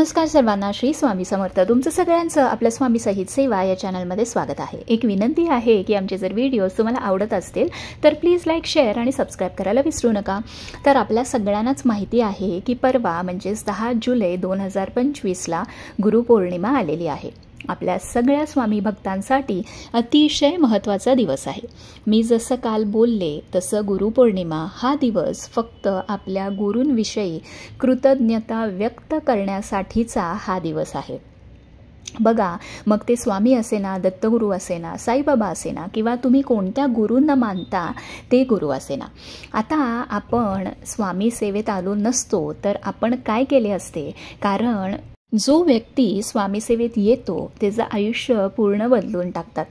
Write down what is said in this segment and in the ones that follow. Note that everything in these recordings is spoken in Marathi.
नमस्कार सर्वांना, श्री स्वामी समर्थ. तुमचं सगळ्यांचं आपल्या स्वामी सहित सेवा या चॅनलमध्ये स्वागत आहे. एक विनंती आहे की आमचे जर व्हिडिओज तुम्हाला आवडत असतील तर प्लीज लाईक, शेअर आणि सबस्क्राईब करायला विसरू नका. तर आपल्या सगळ्यांनाच माहिती आहे की परवा म्हणजेच 10 जुलै 2025ला गुरुपौर्णिमा आलेली आहे. आपल्या सगळ्या स्वामी भक्तांसाठी अतिशय महत्त्वाचा दिवस आहे. मी जसं काल बोलले तसं गुरुपौर्णिमा हा दिवस फक्त आपल्या गुरूंविषयी कृतज्ञता व्यक्त करण्यासाठीचा हा दिवस आहे. बघा, मग ते स्वामी असेना, दत्तगुरू असेना, साईबाबा असेना किंवा तुम्ही कोणत्या गुरूंना मानता ते गुरु असेना. आता आपण स्वामी सेवेत आलो नसतो तर आपण काय केले असते, कारण जो व्यक्ती स्वामी सेवेत येतो त्याचं आयुष्य पूर्ण बदलून टाकतात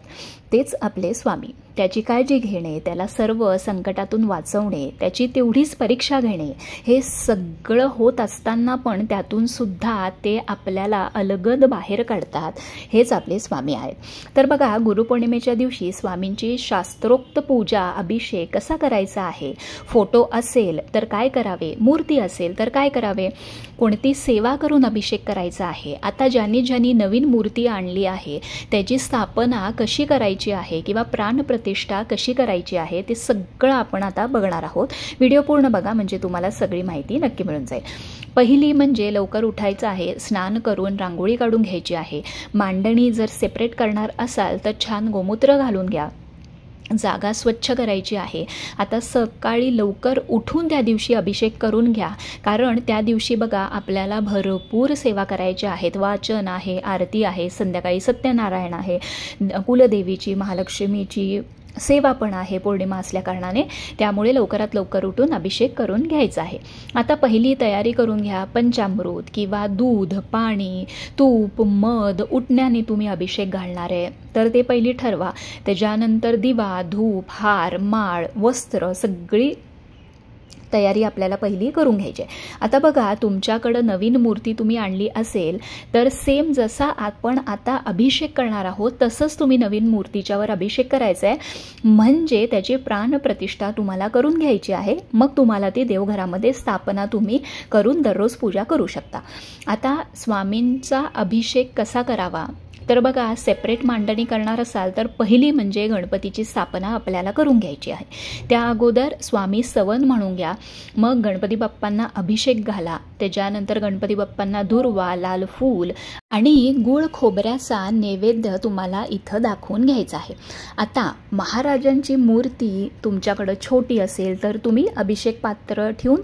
तेच आपले स्वामी. त्याची काळजी घेणे, त्याला सर्व संकटातून वाचवणे, त्याची तेवढीच परीक्षा घेणे, हे सगळं होत असताना पण त्यातून सुद्धा ते आपल्याला अलगद बाहेर काढतात, हेच आपले स्वामी आहेत. तर बघा, गुरुपौर्णिमेच्या दिवशी स्वामींची शास्त्रोक्त पूजा, अभिषेक कसा करायचा आहे, फोटो असेल तर काय करावे, मूर्ती असेल तर काय करावे, कोणती सेवा करून अभिषेक करायचा आहे, आता ज्यांनी नवीन मूर्ती आणली आहे त्याची स्थापना कशी करायची आहे किंवा प्राणप्रतिष्ठा कशी करायची आहे, ते सगळं आपण आता बघणार आहोत. व्हिडिओ पूर्ण बघा म्हणजे तुम्हाला सगळी माहिती नक्की मिळून जाईल. पहिली म्हणजे लवकर उठायचं आहे, स्नान करून रांगोळी काढून घ्यायची आहे. मांडणी जर सेपरेट करणार असाल तर छान गोमूत्र घालून घ्या. जागा स्वच्छ करायची आहे. आता सकाळी लवकर उठून त्या दिवशी अभिषेक करून घ्या, कारण त्या दिवशी बघा आपल्याला भरपूर सेवा करायच्या आहेत. वाचन आहे, आरती आहे, संध्याकाळी सत्यनारायण आहे, कुलदेवीची, महालक्ष्मीची सेवा पण आहे पौर्णिमा असल्या कारणाने. त्यामुळे लवकरात लवकर उठून अभिषेक करून घ्यायचा आहे. आता पहिली तयारी करून घ्या. पंचामृत किंवा दूध, पाणी, तूप, मध उठण्याने तुम्ही अभिषेक घालणार आहे तर ते पहिली ठरवा. त्याच्यानंतर दिवा, धूप, हार, माळ, वस्त्र सगळी तयारी आपल्याला पहिली करून घ्यायची. आता बघा, तुमच्याकडं नवीन मूर्ती तुम्ही आणली असेल तर सेम जसा आपण आता अभिषेक करणार आहोत तसंच तुम्ही नवीन मूर्तीच्यावर अभिषेक करायचा आहे, म्हणजे त्याची प्राणप्रतिष्ठा तुम्हाला करून घ्यायची आहे. मग तुम्हाला ती देवघरामध्ये स्थापना तुम्ही करून दररोज पूजा करू शकता. आता स्वामींचा अभिषेक कसा करावा तर बघा, सेपरेट मांडणी करणार असाल तर पहिली म्हणजे गणपतीची स्थापना आपल्याला करून घ्यायची आहे. त्या अगोदर स्वामी सवन म्हणून घ्या, मग गणपती बाप्पांना अभिषेक घाला. त्याच्यानंतर गणपती बाप्पांना दुर्वा, लाल फूल आणि गुळ खोबऱ्याचा नैवेद्य तुम्हाला इथं दाखवून घ्यायचा आहे. आता महाराजांची मूर्ती तुमच्याकडं छोटी असेल तर तुम्ही अभिषेक पात्र ठेवून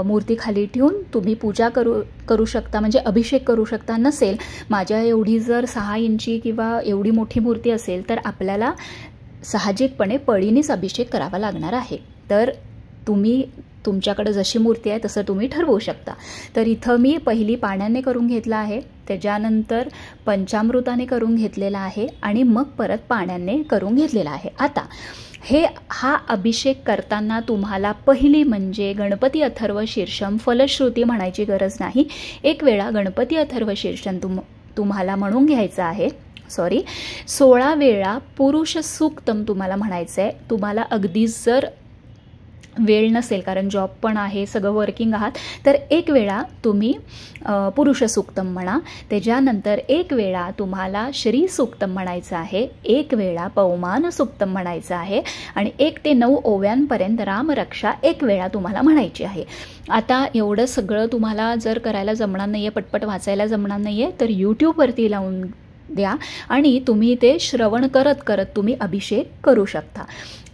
मूर्ती खाली ठेवून तुम्ही पूजा करू शकता, म्हणजे अभिषेक करू शकता. नसेल माझ्या एवढी जर 6 इंची किंवा एवढी मोठी मूर्ती असेल तर आपल्याला साहजिकपणे पळीनेच अभिषेक करावा लागणार आहे. तर तुम्ही तुमच्याकडे जशी मूर्ती आहे तसं तुम्ही ठरवू शकता. तर इथं मी पहिली पाण्याने करून घेतला आहे, त्याच्यानंतर पंचामृताने करून घेतलेला आहे आणि मग परत पाण्याने करून घेतलेला आहे. आता हा अभिषेक करताना तुम्हाला पहिली म्हणजे गणपती अथर्व शीर्षम फलश्रुती म्हणायची गरज नाही. एक वेळा गणपती अथर्व शीर्षम तुम्हाला म्हणून घ्यायचं आहे. 16 वेळा पुरुष सूक्तम तुम्हाला म्हणायचं आहे. तुम्हाला अगदीच जर वेळ नसेल, कारण जॉब पण आहे, सगळं वर्किंग आहात, तर एक वेळा तुम्ही पुरुष सूक्तम म्हणा. त्याच्यानंतर एक वेळा तुम्हाला श्री सूक्तम म्हणायचं आहे, एक वेळा पवमान सूक्तम म्हणायचं आहे आणि 1 ते 9 ओव्यांपर्यंत रामरक्षा एक वेळा तुम्हाला म्हणायची आहे. आता एवढं सगळं तुम्हाला जर करायला जमणार नाही आहे, पटपट वाचायला जमणार नाही आहे, तर यूट्यूबवरती लावून द्या आणि तुम्ही ते श्रवण करत करत तुम्ही अभिषेक करू शकता.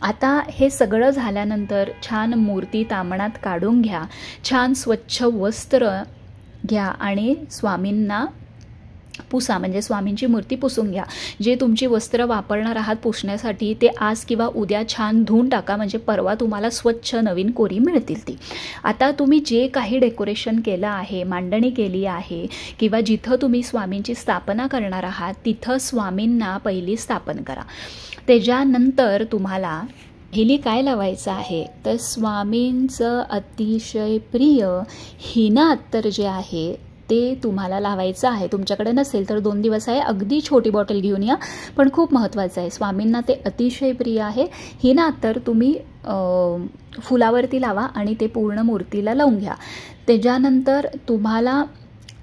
आता हे सगळं झाल्यानंतर छान मूर्ती तामणात काढून घ्या, छान स्वच्छ वस्त्र घ्या आणि स्वामींना पुसा, म्हणजे स्वामींची मूर्ती पुसून घ्या. जे तुमची वस्त्र वापरणार आहात पुसण्यासाठी ते आज किंवा उद्या छान धुवून टाका, म्हणजे परवा तुम्हाला स्वच्छ नवीन कोरी मिळतील ती. आता तुम्ही जे काही डेकोरेशन केलं आहे, मांडणी केली आहे किंवा जिथं तुम्ही स्वामींची स्थापना करणार आहात तिथं स्वामींना पहिली स्थापन करा. त्याच्यानंतर तुम्हाला पहिली काय लावायचं आहे तर स्वामींचं अतिशय प्रिय हिना अत्तर जे आहे ते तुम्हाला लावायचं आहे. तुमच्याकडे नसेल तर 2 दिवस आहे, अगदी छोटी बॉटल घेऊन या, पण खूप महत्त्वाचं आहे. स्वामींना ते अतिशय प्रिय आहे. हिना अत्तर तुम्ही फुलावरती लावा आणि ते पूर्ण मूर्तीला लावून घ्या. त्याच्यानंतर तुम्हाला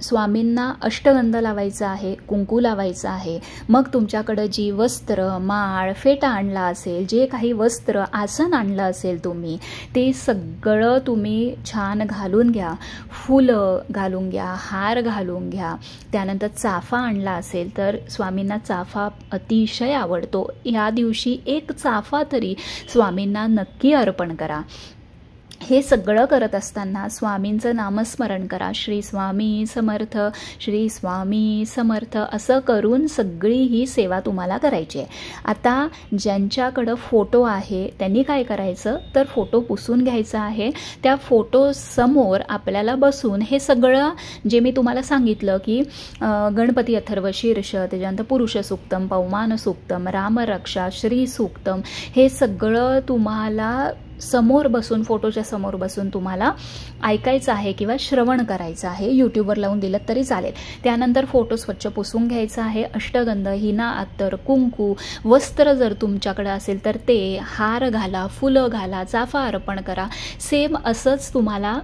स्वामींना अष्टगंध लावायचा आहे, कुंकू लावायचं आहे. मग तुमच्याकडं जी वस्त्र, माळ, फेटा आणला असेल, जे काही वस्त्र, आसन आणलं असेल तुम्ही, ते सगळं तुम्ही छान घालून घ्या. फुलं घालून घ्या, हार घालून घ्या. त्यानंतर चाफा आणला असेल तर स्वामींना चाफा अतिशय आवडतो. या दिवशी एक चाफा तरी स्वामींना नक्की अर्पण करा. हे सगळं करत असताना स्वामींचं नामस्मरण करा. श्री स्वामी समर्थ, श्री स्वामी समर्थ असं करून सगळी ही सेवा तुम्हाला करायची आहे. आता ज्यांच्याकडं फोटो आहे त्यांनी काय करायचं तर फोटो पुसून घ्यायचा आहे. त्या फोटोसमोर आपल्याला बसून हे सगळं जे मी तुम्हाला सांगितलं की गणपती अथर्व शीर्ष, त्याच्यानंतर पुरुष सूक्तम, पौमान सूक्तम, रामरक्षा, श्री सूक्तम, हे सगळं तुम्हाला समोर बसून, फोटोच्या समोर बसून तुम्हाला ऐकायचं आहे किंवा श्रवण करायचं आहे. यूट्यूबवर लावून दिलं तरी चालेल. त्यानंतर फोटो स्वच्छ पुसून घ्यायचा आहे. अष्टगंध, हिना, अत्तर, कुंकू, वस्त्र जर तुमच्याकडे असेल तर ते, हार घाला, फुलं घाला, चाफा अर्पण करा. सेम असंच तुम्हाला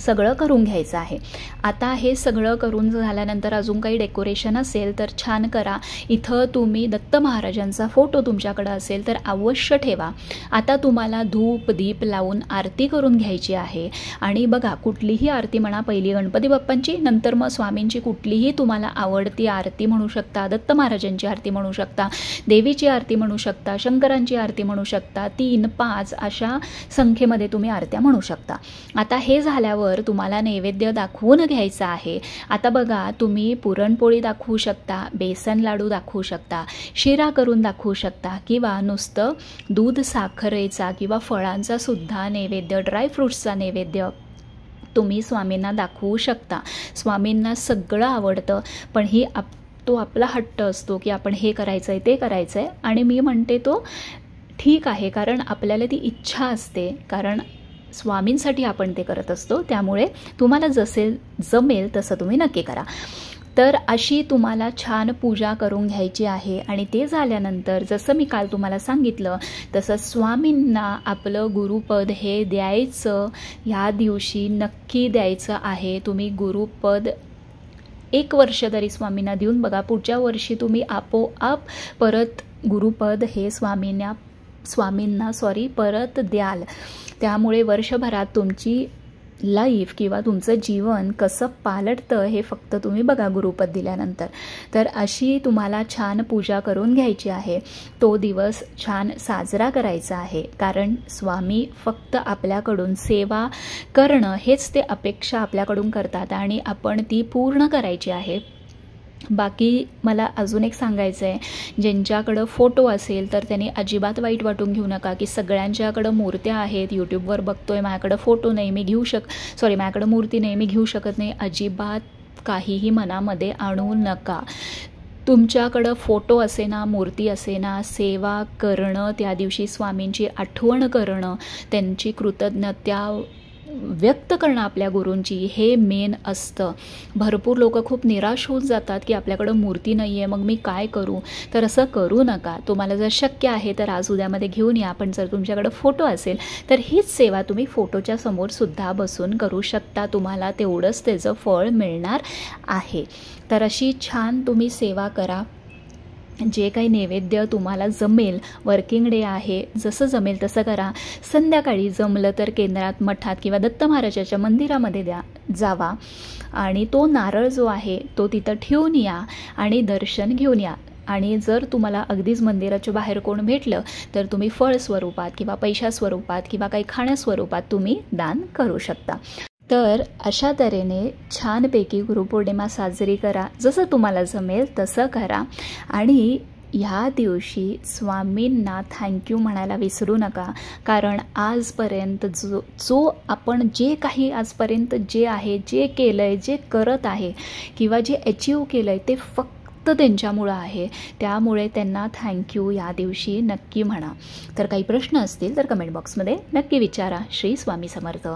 सगळं करून घ्यायचं आहे. आता हे सगळं करून झाल्यानंतर अजून काही डेकोरेशन असेल तर छान करा. इथं तुम्ही दत्त महाराजांचा फोटो तुमच्याकडे असेल तर अवश्य ठेवा. आता तुम्हाला धूप दीप लावून आरती करून घ्यायची आहे. आणि बघा, कुठलीही आरती म्हणा, पहिली गणपती बाप्पांची, नंतर मग स्वामींची कुठलीही तुम्हाला आवडती आरती म्हणू शकता. दत्त महाराजांची आरती म्हणू शकता, देवीची आरती म्हणू शकता, शंकरांची आरती म्हणू शकता. 3, 5 अशा संख्येमध्ये तुम्ही आरत्या म्हणू शकता. आता हे झाल्यावर तुम्हाला नैवेद्य दाखवून घ्यायचा आहे. आता बघा, तुम्ही पुरणपोळी दाखवू शकता, बेसन लाडू दाखवू शकता, शिरा करून दाखवू शकता, किंवा नुसतं दूध साखरेचा किंवा फळांचा सुद्धा नैवेद्य, ड्रायफ्रूट्सचा नैवेद्य तुम्ही स्वामींना दाखवू शकता. स्वामींना सगळं आवडतं, पण ही तो आपला हट्ट असतो की आपण हे करायचं आहे, ते करायचं आहे. आणि मी म्हणते तो ठीक आहे, कारण आपल्याला ती इच्छा असते, कारण स्वामींसाठी आपण ते करत असतो. त्यामुळे तुम्हाला जसे जमेल तसं तुम्ही नक्की करा. तर अशी तुम्हाला छान पूजा करून घ्यायची आहे. आणि ते झाल्यानंतर जसं मी काल तुम्हाला सांगितलं तसं स्वामींना आपलं गुरुपद हे द्यायचं. ह्या दिवशी नक्की द्यायचं आहे. तुम्ही गुरुपद 1 वर्ष तरी स्वामींना देऊन बघा. पुढच्या वर्षी तुम्ही आपोआप परत गुरुपद हे स्वामींना परत द्याल. त्यामुळे वर्षभरात तुमची लाईफ किंवा तुमचं जीवन कसं पालटतं हे फक्त तुम्ही बघा गुरुपद दिल्यानंतर. तर अशी तुम्हाला छान पूजा करून घ्यायची आहे. तो दिवस छान साजरा करायचा आहे, कारण स्वामी फक्त आपल्याकडून सेवा करणं हेच ते अपेक्षा आपल्याकडून करतात आणि आपण ती पूर्ण करायची आहे. बाकी मला अजून एक सांगायचं आहे, ज्यांच्याकडं फोटो असेल तर त्यांनी अजिबात वाईट वाटून घेऊ नका की सगळ्यांच्याकडं मूर्त्या आहेत. यूट्यूबवर बघतोय, माझ्याकडं फोटो नाही, माझ्याकडं मूर्ती नाही, मी घेऊ शकत नाही. अजिबात काहीही मनामध्ये आणू नका. तुमच्याकडं फोटो असेना, मूर्ती असेना, सेवा करणं, त्या दिवशी स्वामींची आठवण करणं, त्यांची कृतज्ञता व्यक्त करणं आपल्या गुरूंची, हे मेन असतं. भरपूर लोक खूप निराश होऊन जातात की आपल्याकडं मूर्ती नाही आहे, मग मी काय करू. तर असं करू नका. तुम्हाला जर शक्य आहे तर आज उद्यामध्ये घेऊन या. पण जर तुमच्याकडं फोटो असेल तर हीच सेवा तुम्ही फोटोच्या समोर सुद्धा बसून करू शकता. तुम्हाला तेवढंच त्याचं फळ मिळणार आहे. तर अशी छान तुम्ही सेवा करा. जे काही नैवेद्य तुम्हाला जमेल, वर्किंग डे आहे, जसं जमेल तसं करा. संध्याकाळी जमलं तर केंद्रात, मठात किंवा दत्त महाराजाच्या मंदिरामध्ये जावा आणि तो नारळ जो आहे तो तिथं ठेवून या आणि दर्शन घेऊन या. आणि जर तुम्हाला अगदीच मंदिराच्या बाहेर कोण भेटलं तर तुम्ही फळ स्वरूपात किंवा पैशा स्वरूपात किंवा काही खाण्यास्वरूपात तुम्ही दान करू शकता. तर अशा तऱ्हेने छानपैकी गुरुपौर्णिमा साजरी करा. जसं तुम्हाला जमेल तसं करा. आणि ह्या दिवशी स्वामींना थँक्यू म्हणायला विसरू नका, कारण आजपर्यंत जो आपण जे काही आजपर्यंत जे आहे, जे केलं आहे, जे करत आहे किंवा जे अचीव केलं आहे ते फक्त त्यांच्यामुळं आहे. त्यामुळे त्यांना थँक्यू या दिवशी नक्की म्हणा. तर काही प्रश्न असतील तर कमेंट बॉक्समध्ये नक्की विचारा. श्री स्वामी समर्थ.